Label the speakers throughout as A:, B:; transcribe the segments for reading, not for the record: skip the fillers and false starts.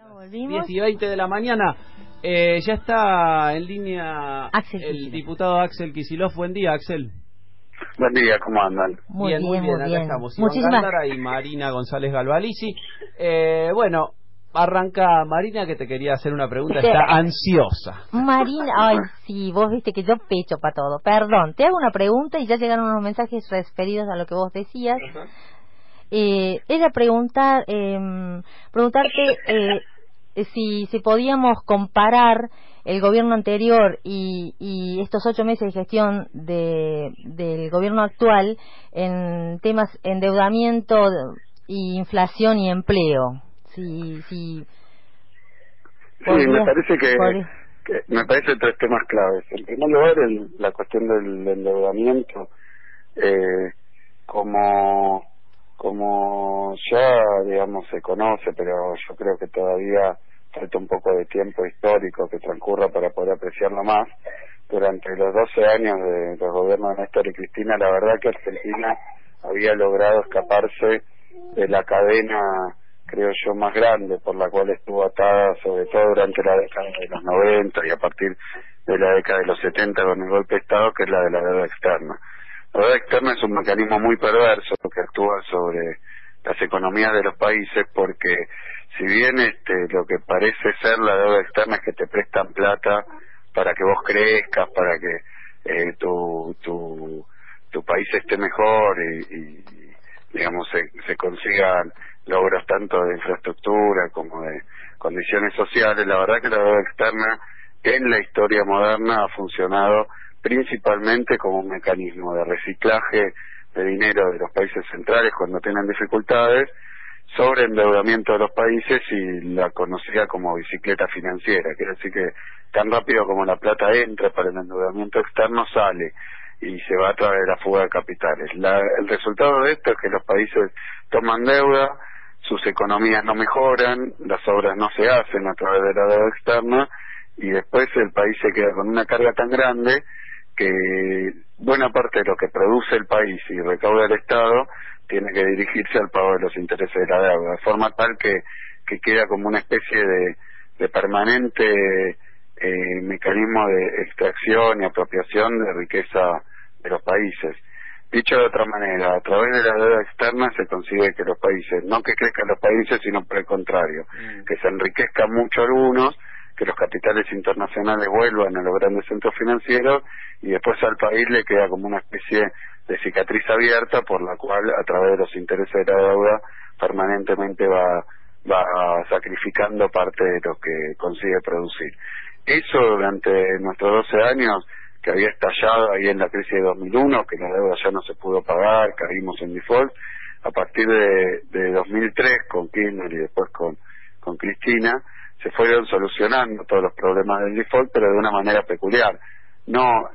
A: Volvimos.
B: 10:20 de la mañana. Ya está en línea
A: Axel
B: el
A: Kicillof.
B: diputado Axel Kicillof. Buen día, Axel.
C: Buen día, ¿cómo andan?
A: Muy bien,
B: Acá
A: bien.
B: estamos. Iván
A: Muchísimas
B: Gándara y Marina González Galvalici. Bueno, arranca Marina, que te quería hacer una pregunta. Está ansiosa.
A: Marina, ay, sí, vos viste que yo pecho para todo. Perdón, te hago una pregunta y ya llegaron unos mensajes referidos a lo que vos decías. Era preguntarte si podíamos comparar el gobierno anterior y estos 8 meses de gestión del gobierno actual en temas endeudamiento y inflación y empleo. Sí,
C: me parece que me parece 3 temas claves. En primer lugar, la cuestión del endeudamiento, como ya, digamos, se conoce, pero yo creo que todavía falta un poco de tiempo histórico que transcurra para poder apreciarlo más. Durante los 12 años de los gobiernos de Néstor y Cristina, la verdad que Argentina había logrado escaparse de la cadena, creo yo, más grande por la cual estuvo atada, sobre todo durante la década de los 90 y a partir de la década de los 70 con el golpe de Estado, que es la de la deuda externa. La deuda externa es un mecanismo muy perverso que actúa sobre las economías de los países, porque si bien lo que parece ser la deuda externa es que te prestan plata para que vos crezcas, para que tu país esté mejor y digamos se consigan logros tanto de infraestructura como de condiciones sociales, la verdad que la deuda externa en la historia moderna ha funcionado principalmente como un mecanismo de reciclaje de dinero de los países centrales cuando tienen dificultades, sobre endeudamiento de los países y la conocida como bicicleta financiera. Quiere decir que tan rápido como la plata entra para el endeudamiento externo, sale y se va a través de la fuga de capitales. El resultado de esto es que los países toman deuda, sus economías no mejoran, las obras no se hacen a través de la deuda externa y después el país se queda con una carga tan grande que buena parte de lo que produce el país y recauda el Estado tiene que dirigirse al pago de los intereses de la deuda, de forma tal que queda como una especie de permanente mecanismo de extracción y apropiación de riqueza de los países. Dicho de otra manera, a través de la deuda externa se consigue que los países, no que crezcan los países, sino por el contrario, que se enriquezcan mucho algunos, que los capitales internacionales vuelvan a los grandes centros financieros y después al país le queda como una especie de cicatriz abierta por la cual a través de los intereses de la deuda permanentemente va sacrificando parte de lo que consigue producir. Eso durante nuestros 12 años, que había estallado ahí en la crisis de 2001, que la deuda ya no se pudo pagar, caímos en default, a partir de 2003 con Kirchner y después con Cristina, se fueron solucionando todos los problemas del default, pero de una manera peculiar, no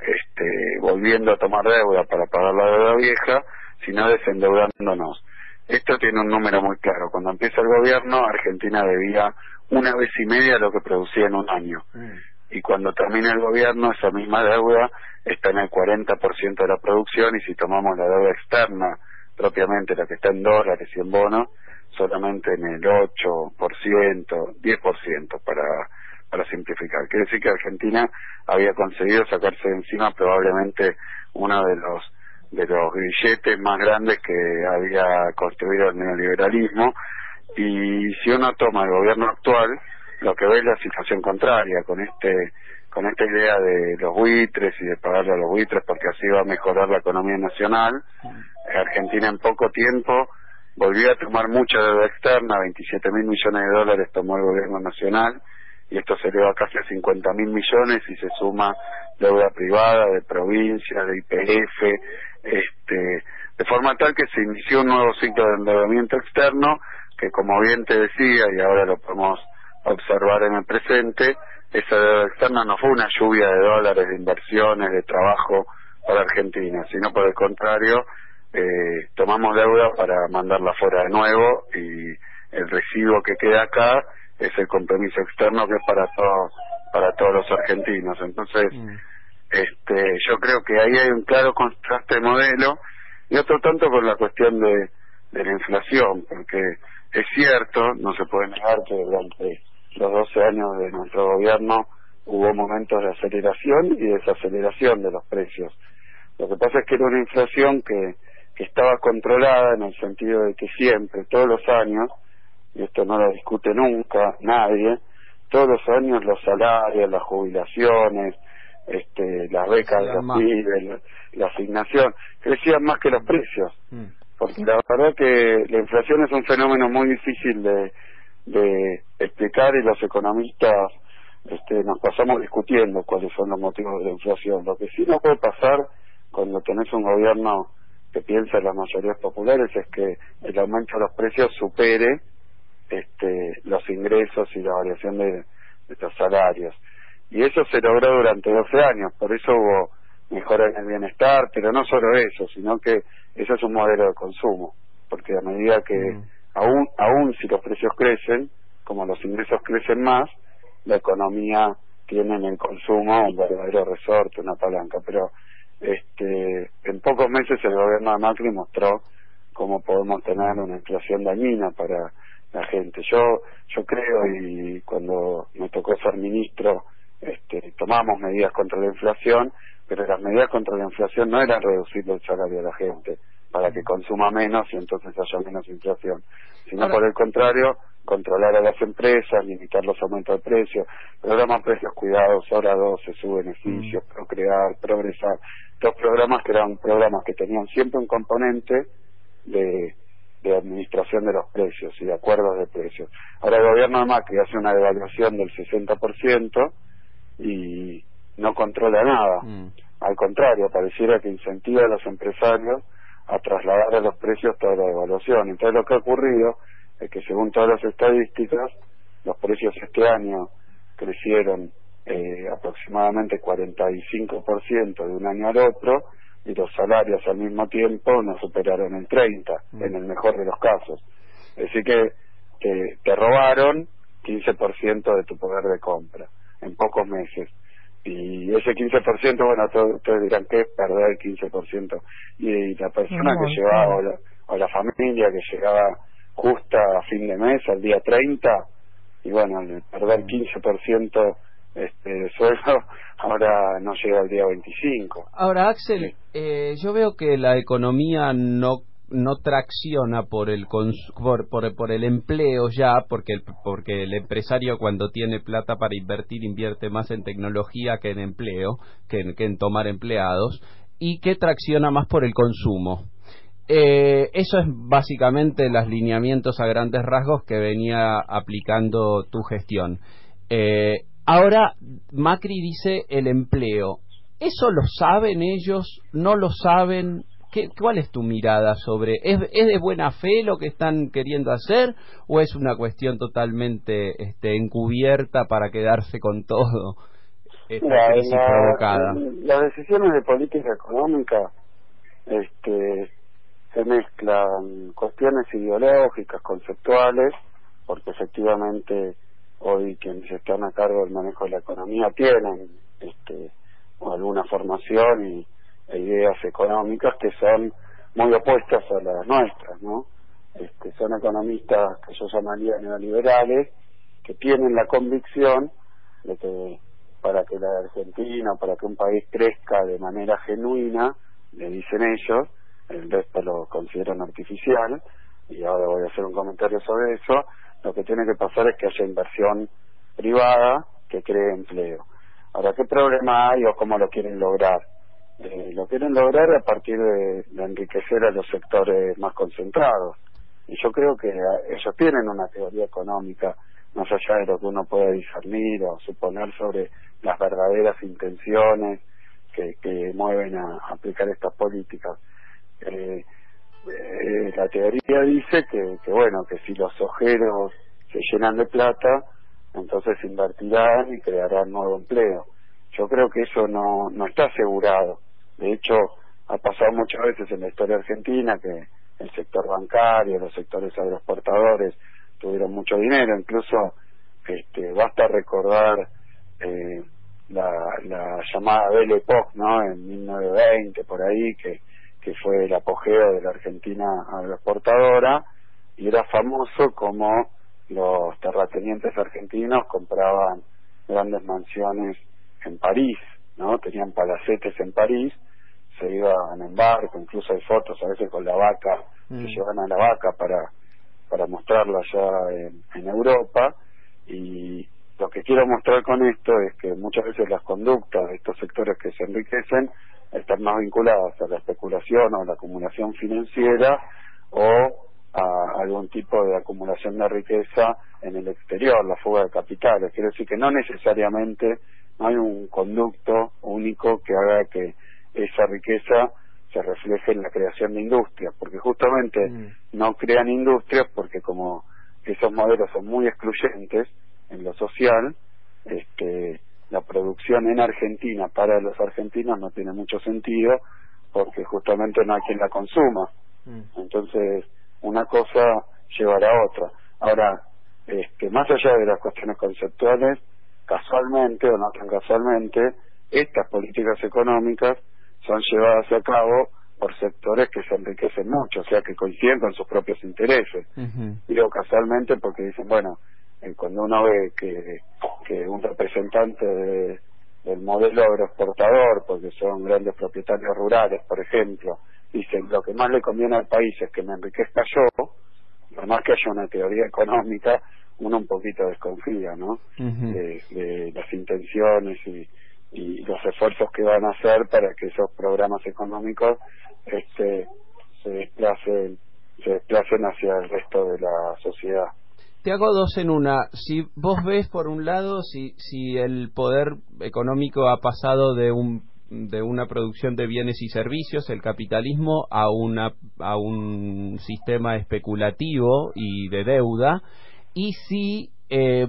C: volviendo a tomar deuda para pagar la deuda vieja, sino desendeudándonos. Esto tiene un número muy claro. Cuando empieza el gobierno, Argentina debía 1,5 veces lo que producía en un año. Y cuando termina el gobierno, esa misma deuda está en el 40% de la producción, y si tomamos la deuda externa, propiamente la que está en dólares y en bonos, solamente en el 8%, 10% para simplificar. Quiere decir que Argentina había conseguido sacarse de encima probablemente uno de los grilletes más grandes que había construido el neoliberalismo, y si uno toma el gobierno actual, lo que ve es la situación contraria, con esta idea de los buitres y de pagarle a los buitres porque así va a mejorar la economía nacional. Argentina en poco tiempo volvió a tomar mucha deuda externa, 27.000 millones de dólares tomó el gobierno nacional, y esto se eleva casi a 50.000 millones y se suma deuda privada, de provincia, de YPF, de forma tal que se inició un nuevo ciclo de endeudamiento externo que, como bien te decía, y ahora lo podemos observar en el presente, esa deuda externa no fue una lluvia de dólares, de inversiones, de trabajo para Argentina, sino por el contrario, tomamos deuda para mandarla fuera de nuevo, y el residuo que queda acá es el compromiso externo, que es para todos los argentinos. Entonces, yo creo que ahí hay un claro contraste de modelo, y otro tanto con la cuestión de la inflación, porque es cierto, no se puede negar que durante los 12 años de nuestro gobierno hubo momentos de aceleración y desaceleración de los precios. Lo que pasa es que era una inflación que estaba controlada, en el sentido de que siempre, todos los años, y esto no lo discute nunca nadie, todos los años los salarios, las jubilaciones, las becas de los pibes, la asignación, crecían más que los precios. Porque la verdad que la inflación es un fenómeno muy difícil de explicar, y los economistas nos pasamos discutiendo cuáles son los motivos de la inflación. Lo que sí no puede pasar cuando tenés un gobierno que piensa en las mayorías populares es que el aumento de los precios supere los ingresos y la variación de los salarios. Y eso se logró durante 12 años, por eso hubo mejora en el bienestar, pero no solo eso, sino que eso es un modelo de consumo, porque a medida que aún si los precios crecen, como los ingresos crecen más, la economía tiene en el consumo un verdadero resorte, una palanca. Pero en pocos meses el gobierno de Macri mostró cómo podemos tener una inflación dañina para la gente. Yo creo, y cuando me tocó ser ministro, tomamos medidas contra la inflación, pero las medidas contra la inflación no eran reducir el salario de la gente para que consuma menos y entonces haya menos inflación, sino por el contrario, controlar a las empresas, limitar los aumentos de precios, programas precios cuidados, hora 12, su beneficio, procrear, progresar, dos programas que eran programas que tenían siempre un componente de administración de los precios y de acuerdos de precios. Ahora el gobierno de Macri hace una devaluación del 60% y no controla nada. Al contrario, pareciera que incentiva a los empresarios a trasladar a los precios toda la devaluación. Entonces lo que ha ocurrido es que, según todas las estadísticas, los precios este año crecieron aproximadamente 45% de un año al otro, y los salarios al mismo tiempo no superaron el 30%, en el mejor de los casos. Es decir que te robaron 15% de tu poder de compra en pocos meses. Y ese 15%, bueno, ustedes dirán que es perder el 15%. Y la persona que llevaba, o la familia que llegaba justa a fin de mes, al día 30, y bueno, al perder 15% de sueldo, ahora no llega al día 25.
B: Ahora, Axel, yo veo que la economía no tracciona por el por el empleo ya, porque el empresario, cuando tiene plata para invertir, invierte más en tecnología que en empleo, que en tomar empleados, y que tracciona más por el consumo. Eso es básicamente los lineamientos a grandes rasgos que venía aplicando tu gestión. Ahora Macri dice el empleo. ¿Eso lo saben ellos? ¿No lo saben? ¿Cuál es tu mirada sobre? ¿Es de buena fe lo que están queriendo hacer, o es una cuestión totalmente encubierta para quedarse con todo esta crisis provocada?
C: Las decisiones de política económica se mezclan cuestiones ideológicas, conceptuales, porque efectivamente hoy quienes están a cargo del manejo de la economía tienen alguna formación e ideas económicas que son muy opuestas a las nuestras, ¿no? Son economistas que yo llamaría neoliberales, que tienen la convicción de que para que la Argentina, para que un país crezca de manera genuina, le dicen ellos, el resto lo consideran artificial, y ahora voy a hacer un comentario sobre eso, lo que tiene que pasar es que haya inversión privada que cree empleo. Ahora, ¿qué problema hay o cómo lo quieren lograr? Lo quieren lograr a partir de enriquecer a los sectores más concentrados. Y yo creo que ellos tienen una teoría económica, más allá de lo que uno pueda discernir o suponer sobre las verdaderas intenciones que mueven a aplicar estas políticas. La teoría dice que bueno, que si los ojeros se llenan de plata, entonces invertirán y crearán nuevo empleo. Yo creo que eso no está asegurado. De hecho, ha pasado muchas veces en la historia argentina que el sector bancario, los sectores agroexportadores tuvieron mucho dinero. Incluso basta recordar la llamada Belle Époque, ¿no? En 1920, por ahí, que fue el apogeo de la Argentina agroexportadora, y era famoso como los terratenientes argentinos compraban grandes mansiones en París, ¿no? Tenían palacetes en París, se iban en barco, incluso hay fotos a veces con la vaca, que llevan a la vaca para mostrarla allá en Europa. Y lo que quiero mostrar con esto es que muchas veces las conductas de estos sectores que se enriquecen están más vinculadas a la especulación o a la acumulación financiera o a algún tipo de acumulación de riqueza en el exterior, la fuga de capitales. Quiero decir que no necesariamente no hay un conducto único que haga que esa riqueza se refleje en la creación de industrias, porque justamente no crean industrias porque como esos modelos son muy excluyentes en lo social, la producción en Argentina para los argentinos no tiene mucho sentido porque justamente no hay quien la consuma. Entonces una cosa llevará a otra. Ahora, más allá de las cuestiones conceptuales, casualmente o no tan casualmente, estas políticas económicas son llevadas a cabo por sectores que se enriquecen mucho, o sea, que coinciden con sus propios intereses. Digo casualmente porque dicen, bueno, cuando uno ve que un representante del modelo agroexportador, porque son grandes propietarios rurales, por ejemplo, dicen, lo que más le conviene al país es que me enriquezca yo, por más que haya una teoría económica, uno un poquito desconfía, ¿no? De las intenciones y los esfuerzos que van a hacer para que esos programas económicos se desplacen hacia el resto de la sociedad.
B: Te hago dos en una. Si vos ves, por un lado, si el poder económico ha pasado de una producción de bienes y servicios, el capitalismo, a un sistema especulativo y de deuda, y si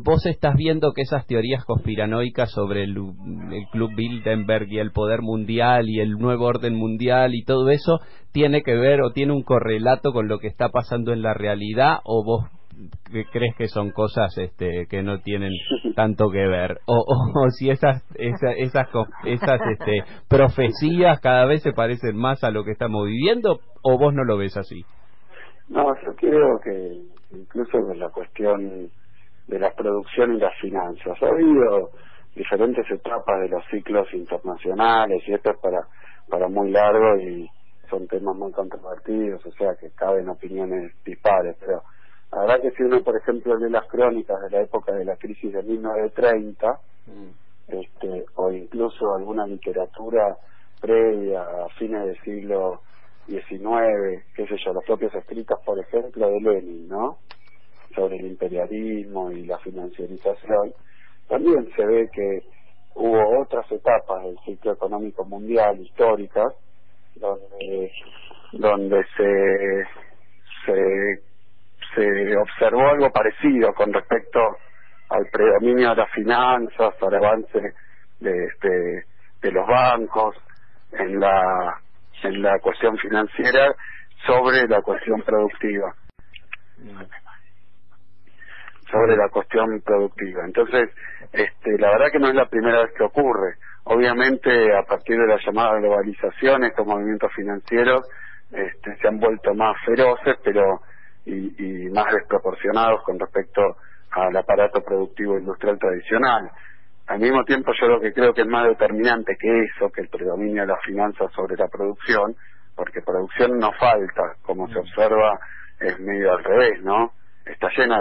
B: vos estás viendo que esas teorías conspiranoicas sobre el Club Bilderberg y el poder mundial y el nuevo orden mundial y todo eso tiene que ver o tiene un correlato con lo que está pasando en la realidad, o vos crees que son cosas que no tienen tanto que ver, o si esas profecías cada vez se parecen más a lo que estamos viviendo, o vos no lo ves así.
C: No, yo creo que incluso con la cuestión de la producción y las finanzas ha habido diferentes etapas de los ciclos internacionales, y esto es para muy largo y son temas muy controvertidos, o sea que caben opiniones dispares, pero la verdad que si uno, por ejemplo, lee las crónicas de la época de la crisis de 1930, o incluso alguna literatura previa a fines del siglo XIX, qué sé yo, los propios escritos, por ejemplo, de Lenin, ¿no?, sobre el imperialismo y la financiarización, también se ve que hubo otras etapas del ciclo económico mundial históricas donde se observó algo parecido con respecto al predominio de las finanzas, al avance de los bancos en la cuestión financiera sobre la cuestión productiva. Entonces, la verdad que no es la primera vez que ocurre. Obviamente, a partir de la llamada globalización, estos movimientos financieros se han vuelto más feroces, pero y más desproporcionados con respecto al aparato productivo industrial tradicional. Al mismo tiempo, yo lo que creo que es más determinante que eso, que el predominio de las finanzas sobre la producción, porque producción no falta, como se observa, es medio al revés, ¿no? Está lleno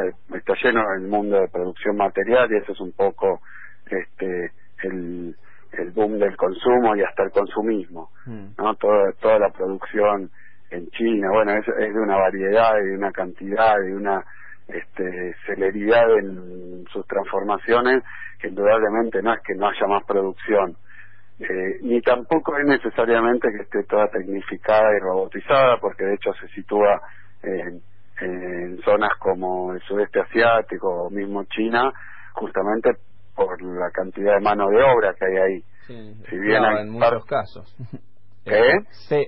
C: el mundo de producción material, y eso es un poco el boom del consumo y hasta el consumismo, ¿no? Toda la producción en China, bueno, es de una variedad y de una cantidad y de una celeridad en sus transformaciones que indudablemente no es que no haya más producción, ni tampoco es necesariamente que esté toda tecnificada y robotizada, porque de hecho se sitúa en zonas como el sudeste asiático o mismo China, justamente por la cantidad de mano de obra que hay ahí.
B: Sí,
C: si bien hay
B: en muchos casos.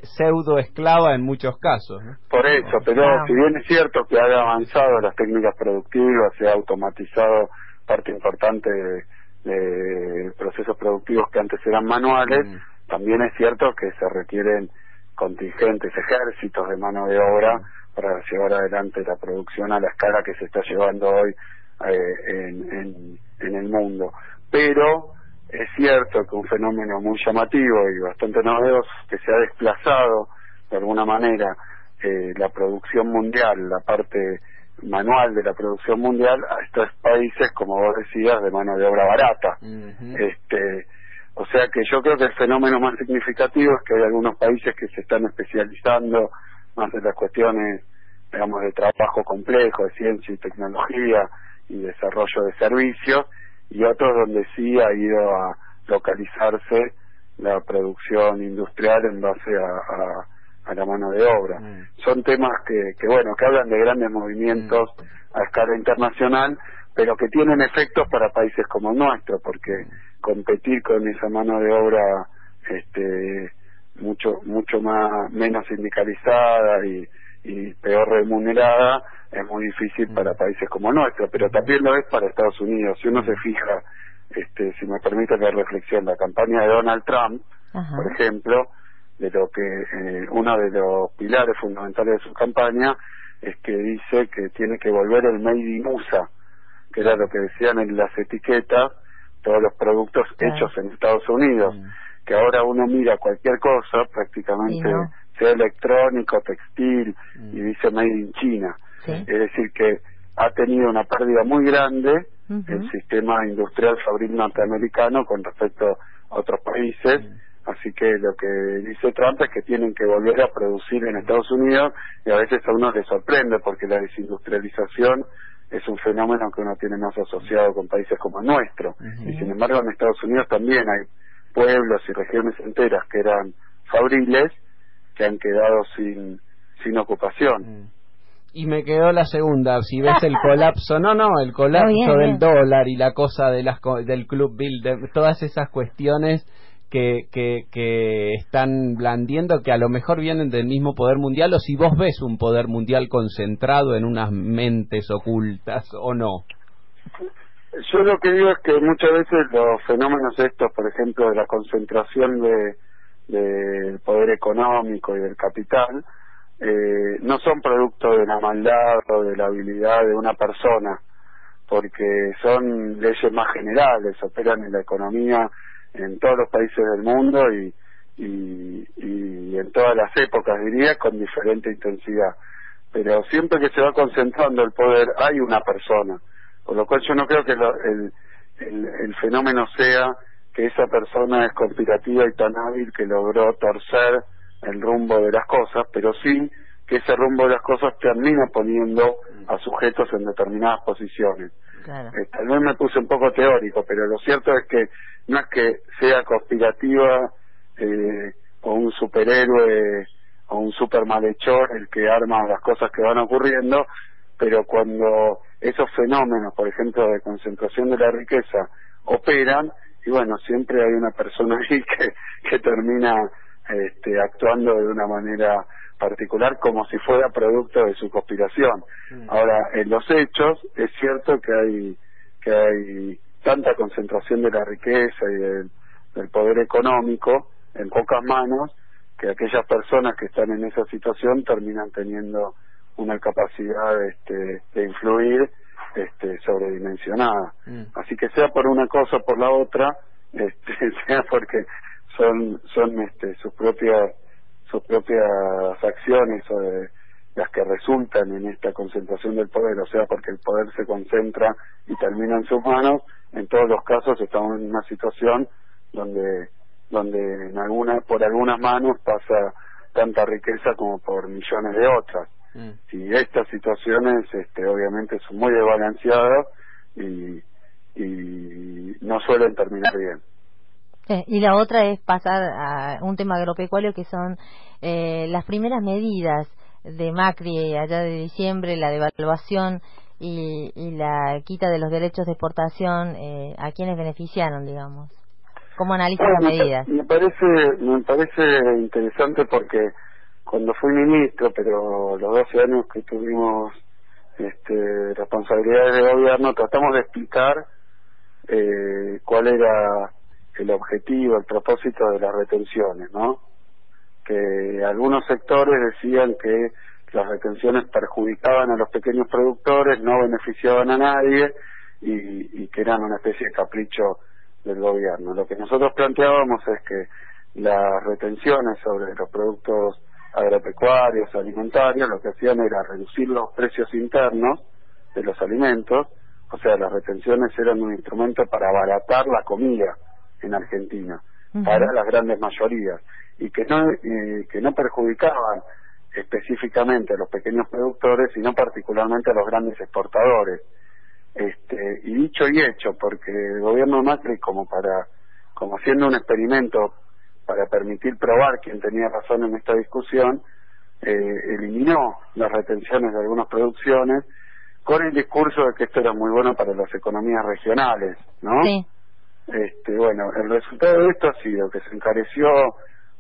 C: Pseudo
B: esclava en muchos casos, ¿no?
C: Por eso, pero si bien es cierto que ha avanzado las técnicas productivas, se ha automatizado parte importante de procesos productivos que antes eran manuales, también es cierto que se requieren contingentes, ejércitos de mano de obra para llevar adelante la producción a la escala que se está llevando hoy en el mundo. Pero es cierto que un fenómeno muy llamativo y bastante novedoso, que se ha desplazado de alguna manera la producción mundial, la parte manual de la producción mundial, a estos países, como vos decías, de mano de obra barata. O sea que yo creo que el fenómeno más significativo es que hay algunos países que se están especializando más en las cuestiones, digamos, de trabajo complejo, de ciencia y tecnología y desarrollo de servicios, y otros donde sí ha ido a localizarse la producción industrial en base a la mano de obra. Son temas que bueno, que hablan de grandes movimientos a escala internacional, pero que tienen efectos para países como el nuestro, porque competir con esa mano de obra mucho menos sindicalizada y peor remunerada es muy difícil para países como el nuestro, pero también lo es para Estados Unidos. Si uno se fija, si me permite la reflexión, la campaña de Donald Trump, por ejemplo, de lo que uno de los pilares fundamentales de su campaña es que dice que tiene que volver el Made in USA, que era lo que decían en las etiquetas, todos los productos hechos en Estados Unidos, que ahora uno mira cualquier cosa, prácticamente, sea electrónico, textil, y dice Made in China. Es decir, que ha tenido una pérdida muy grande el sistema industrial fabril norteamericano con respecto a otros países. Así que lo que dice Trump es que tienen que volver a producir en Estados Unidos, y a veces a uno le sorprende porque la desindustrialización es un fenómeno que uno tiene más asociado con países como el nuestro. Y sin embargo en Estados Unidos también hay pueblos y regiones enteras que eran fabriles que han quedado sin ocupación.
B: Y me quedó la segunda, si ves el colapso, el colapso del dólar y la cosa de del Club Bilderberg, todas esas cuestiones que están blandiendo, que a lo mejor vienen del mismo poder mundial, o si vos ves un poder mundial concentrado en unas mentes ocultas o no.
C: Yo lo que digo es que muchas veces los fenómenos estos, por ejemplo, de la concentración del poder económico y del capital, no son producto de la maldad o de la habilidad de una persona, porque son leyes más generales, operan en la economía en todos los países del mundo y en todas las épocas, diría, con diferente intensidad. Pero siempre que se va concentrando el poder hay una persona, por lo cual yo no creo que el fenómeno sea que esa persona es conspirativa y tan hábil que logró torcer el rumbo de las cosas, pero sí que ese rumbo de las cosas termina poniendo a sujetos en determinadas posiciones. Tal vez me puse un poco teórico, pero lo cierto es que no es que sea conspirativa o un superhéroe o un super malhechor el que arma las cosas que van ocurriendo, pero cuando esos fenómenos, por ejemplo, de concentración de la riqueza, operan, y bueno, siempre hay una persona ahí que termina actuando de una manera particular, como si fuera producto de su conspiración. Ahora, en los hechos es cierto que hay tanta concentración de la riqueza y del poder económico en pocas manos, que aquellas personas que están en esa situación terminan teniendo una capacidad de influir sobredimensionada. Así que sea por una cosa o por la otra, sea porque son sus propias acciones o las que resultan en esta concentración del poder, o sea porque el poder se concentra y termina en sus manos, en todos los casos estamos en una situación donde por algunas manos pasa tanta riqueza como por millones de otras. Y estas situaciones obviamente son muy desbalanceadas y no suelen terminar bien.
A: Y la otra es pasar a un tema agropecuario, que son las primeras medidas de Macri allá de diciembre, la devaluación y la quita de los derechos de exportación, a quienes beneficiaron, digamos. ¿Cómo analizan las medidas?
C: Me parece interesante porque cuando fui ministro, pero los 12 años que tuvimos responsabilidades de gobierno, tratamos de explicar cuál era el objetivo, el propósito de las retenciones, ¿no? Que algunos sectores decían que las retenciones perjudicaban a los pequeños productores, no beneficiaban a nadie y que eran una especie de capricho del gobierno. Lo que nosotros planteábamos es que las retenciones sobre los productos agropecuarios, alimentarios, lo que hacían era reducir los precios internos de los alimentos, o sea, las retenciones eran un instrumento para abaratar la comida en Argentina, para las grandes mayorías, y que no perjudicaban específicamente a los pequeños productores, sino particularmente a los grandes exportadores. Y dicho y hecho, porque el gobierno de Macri, como haciendo un experimento para permitir probar quién tenía razón en esta discusión, eliminó las retenciones de algunas producciones con el discurso de que esto era muy bueno para las economías regionales, ¿no?
A: Sí.
C: Bueno, el resultado de esto ha sido que se encareció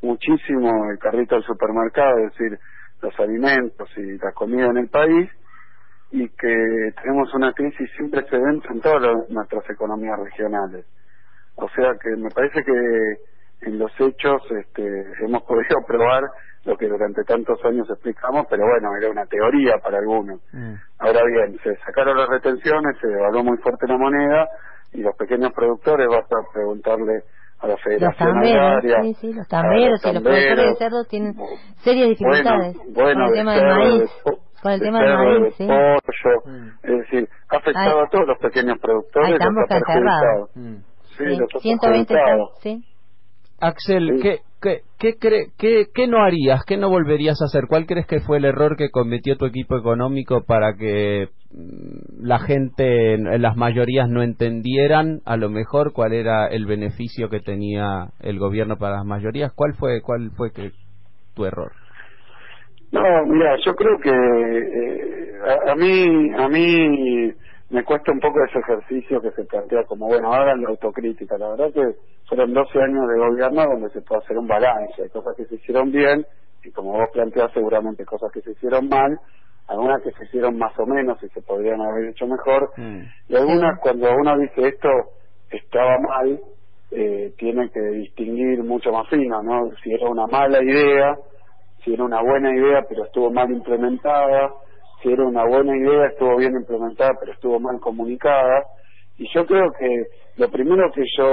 C: muchísimo el carrito del supermercado, es decir, los alimentos y la comida en el país, y que tenemos una crisis sin precedentes en todas nuestras economías regionales. O sea que me parece que en los hechos hemos podido probar lo que durante tantos años explicamos, pero bueno, era una teoría para algunos. Ahora bien, se sacaron las retenciones, se devaluó muy fuerte la moneda, y los pequeños productores, basta preguntarle a la Federación Agraria,
A: los tamberos y los productores de cerdo tienen serias dificultades con el tema del maíz, sí.
C: Pollo, es decir, ha afectado a todos los pequeños productores, los ha perjudicado. Sí, los ha
A: 120
C: perjudicado.
A: sí.
B: Axel, ¿qué no harías? ¿Qué no volverías a hacer? ¿Cuál crees que fue el error que cometió tu equipo económico para que la gente, las mayorías no entendieran a lo mejor cuál era el beneficio que tenía el gobierno para las mayorías? ¿Cuál fue tu error?
C: No, mira, yo creo que a mí me cuesta un poco ese ejercicio que se plantea como, bueno, hagan la autocrítica. La verdad que fueron 12 años de gobierno donde se puede hacer un balance. Hay cosas que se hicieron bien, y como vos planteás, seguramente cosas que se hicieron mal, algunas que se hicieron más o menos y se podrían haber hecho mejor, y algunas, cuando uno dice esto estaba mal, tiene que distinguir mucho más fino, ¿no? Si era una mala idea, si era una buena idea pero estuvo mal implementada, si era una buena idea, estuvo bien implementada, pero estuvo mal comunicada. Y yo creo que lo primero que yo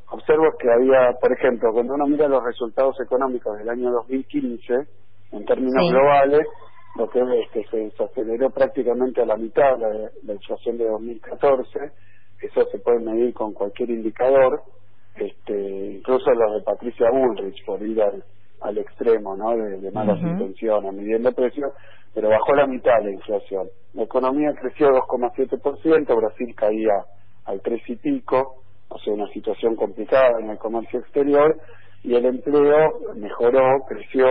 C: observo es que había, por ejemplo, cuando uno mira los resultados económicos del año 2015, en términos globales, lo que es que se aceleró prácticamente a la mitad la inflación de 2014, eso se puede medir con cualquier indicador, incluso los de Patricia Bullrich, por ir al extremo, ¿no? De malas intenciones, midiendo precios, pero bajó la mitad la inflación. La economía creció 2,7%, Brasil caía al 3 y pico, o sea, una situación complicada en el comercio exterior, y el empleo mejoró, creció,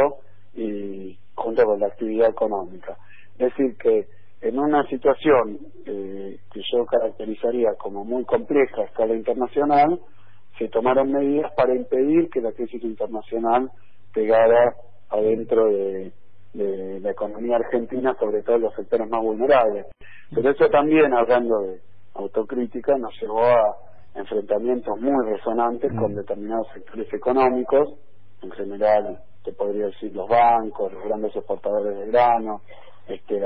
C: y junto con la actividad económica. Es decir, que en una situación que yo caracterizaría como muy compleja a escala internacional, se tomaron medidas para impedir que la crisis internacional pegara adentro de la economía argentina, sobre todo en los sectores más vulnerables. Pero eso también, hablando de autocrítica, nos llevó a enfrentamientos muy resonantes con determinados sectores económicos, en general, te podría decir los bancos, los grandes exportadores de grano,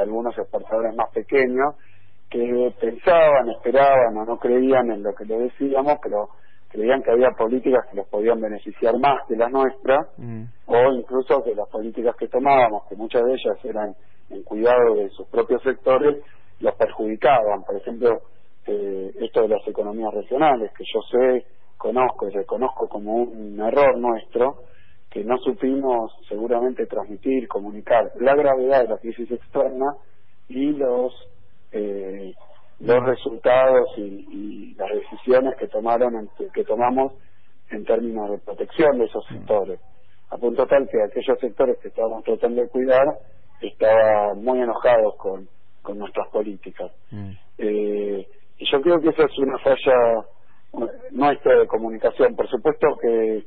C: algunos exportadores más pequeños, que pensaban, esperaban o no creían en lo que le decíamos, pero creían que había políticas que los podían beneficiar más que las nuestras, o incluso que las políticas que tomábamos, que muchas de ellas eran en cuidado de sus propios sectores, los perjudicaban. Por ejemplo, esto de las economías regionales, que yo conozco y reconozco como un error nuestro, que no supimos seguramente transmitir, comunicar la gravedad de la crisis externa y los resultados y las decisiones que tomamos en términos de protección de esos sectores, a punto tal que aquellos sectores que estábamos tratando de cuidar estaban muy enojados con nuestras políticas. Y yo creo que esa es una falla nuestra de comunicación. Por supuesto que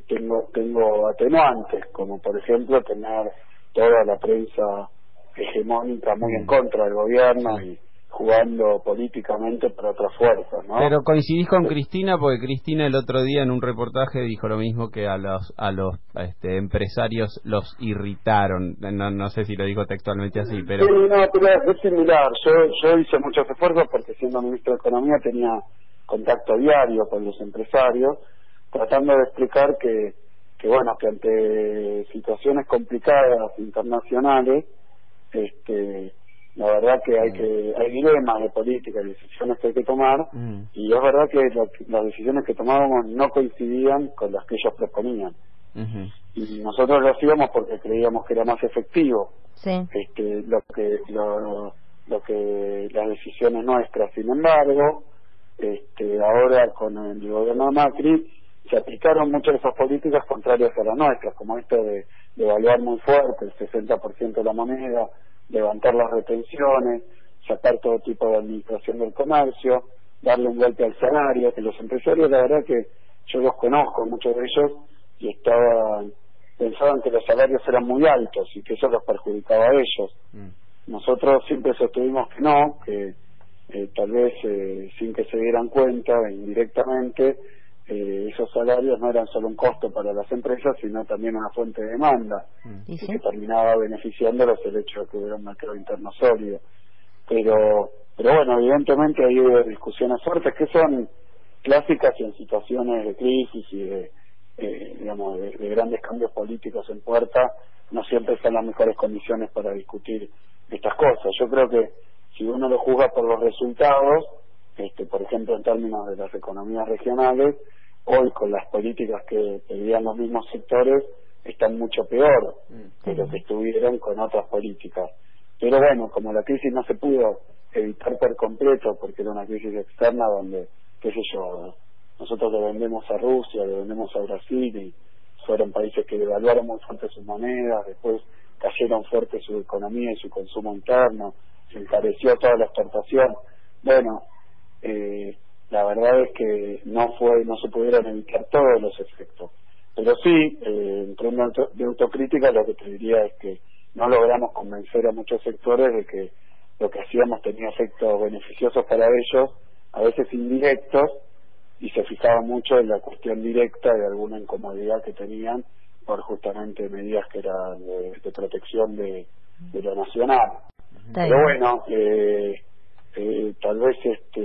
C: tengo atenuantes, como por ejemplo tener toda la prensa hegemónica muy en contra del gobierno y jugando políticamente para otras fuerzas, ¿no?
B: Pero coincidís con Cristina, porque Cristina el otro día en un reportaje dijo lo mismo, que a los empresarios los irritaron. No sé si lo dijo textualmente así, pero...
C: Sí, no, pero es similar. Yo hice muchos esfuerzos porque siendo ministro de Economía tenía contacto diario con los empresarios, tratando de explicar que bueno, que ante situaciones complicadas internacionales, la verdad que hay dilemas de política y decisiones que hay que tomar, y es verdad que las decisiones que tomábamos no coincidían con las que ellos proponían. Y nosotros lo hacíamos porque creíamos que era más efectivo lo que las decisiones nuestras. Sin embargo, ahora con el gobierno de Macri se aplicaron muchas de esas políticas contrarias a las nuestras, como esto de evaluar muy fuerte el 60% de la moneda, levantar las retenciones, sacar todo tipo de administración del comercio, darle un golpe al salario, que los empresarios, la verdad que yo los conozco, muchos de ellos, y pensaban que los salarios eran muy altos y que eso los perjudicaba a ellos. Nosotros siempre sostuvimos que no, que tal vez sin que se dieran cuenta, indirectamente, esos salarios no eran solo un costo para las empresas, sino también una fuente de demanda, que terminaba beneficiándolos el hecho de que hubiera un mercado interno sólido. Pero bueno, evidentemente hay discusiones fuertes que son clásicas y en situaciones de crisis y de grandes cambios políticos en puerta, no siempre están las mejores condiciones para discutir estas cosas. Yo creo que si uno lo juzga por los resultados, por ejemplo en términos de las economías regionales, hoy con las políticas que pedían los mismos sectores están mucho peor de lo que estuvieron con otras políticas. Pero bueno, como la crisis no se pudo evitar por completo porque era una crisis externa donde, qué sé yo, nosotros le vendemos a Rusia, le vendemos a Brasil y fueron países que devaluaron muy fuerte sus monedas, después cayeron fuerte su economía y su consumo interno, se encareció toda la exportación. Bueno, la verdad es que no se pudieron evitar todos los efectos, pero sí, en términos de autocrítica, lo que te diría es que no logramos convencer a muchos sectores de que lo que hacíamos tenía efectos beneficiosos para ellos, a veces indirectos, y se fijaban mucho en la cuestión directa de alguna incomodidad que tenían por justamente medidas que eran de protección de lo nacional. Pero bueno, tal vez esto,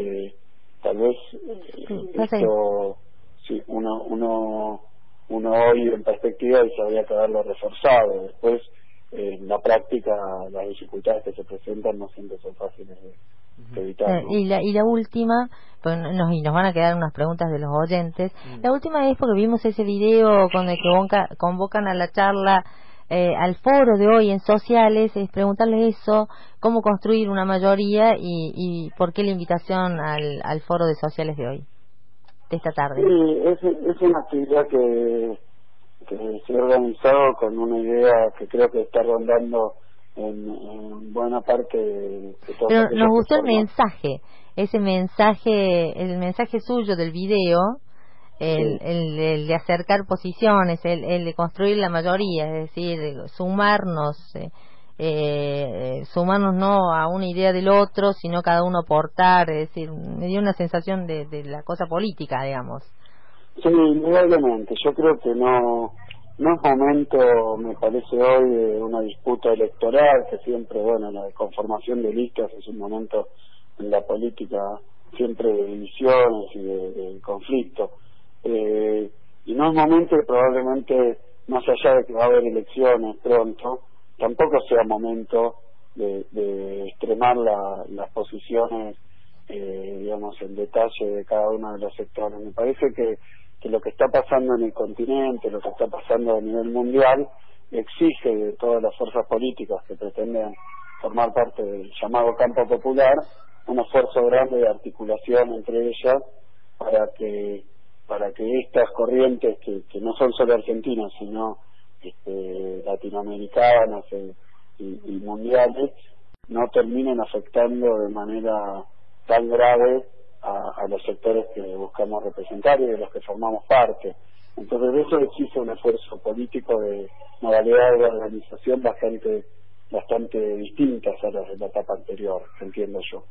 C: sí, uno hoy en perspectiva y habría que haberlo reforzado. Después, en la práctica, las dificultades que se presentan no siempre son fáciles de evitar, ¿no?
A: Y la última, pues nos van a quedar unas preguntas de los oyentes. La última es porque vimos ese video con el que convocan a la charla, al foro de hoy en sociales, es preguntarle eso, cómo construir una mayoría y por qué la invitación al foro de sociales de hoy, de esta tarde.
C: Sí, es una actividad que se ha organizado con una idea que creo que está rondando en buena parte de todos.
A: Pero nos gustó el mensaje, el mensaje suyo del video, el de acercar posiciones, el de construir la mayoría, es decir, sumarnos no a una idea del otro, sino cada uno aportar, es decir, me dio una sensación de la cosa política, digamos.
C: Sí, indudablemente. Yo creo que no es momento, me parece hoy, de una disputa electoral, que siempre, bueno, la conformación de listas es un momento en la política siempre de divisiones y de conflicto. Y no es momento, probablemente, más allá de que va a haber elecciones pronto, tampoco sea momento de extremar las posiciones, digamos, en detalle de cada uno de los sectores. Me parece que lo que está pasando en el continente, lo que está pasando a nivel mundial, exige de todas las fuerzas políticas que pretenden formar parte del llamado campo popular un esfuerzo grande de articulación entre ellas para que estas corrientes que no son solo argentinas sino latinoamericanas y mundiales no terminen afectando de manera tan grave a los sectores que buscamos representar y de los que formamos parte. Entonces eso exige un esfuerzo político de modalidad de organización bastante bastante distintas a las de la etapa anterior, entiendo yo.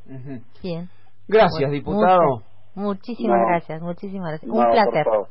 A: Bien.
B: Gracias,
A: Bueno,
B: diputado.
A: muchísimas
C: No.
A: gracias, muchísimas gracias.
C: No,
A: Un
C: por
A: placer.
C: favor.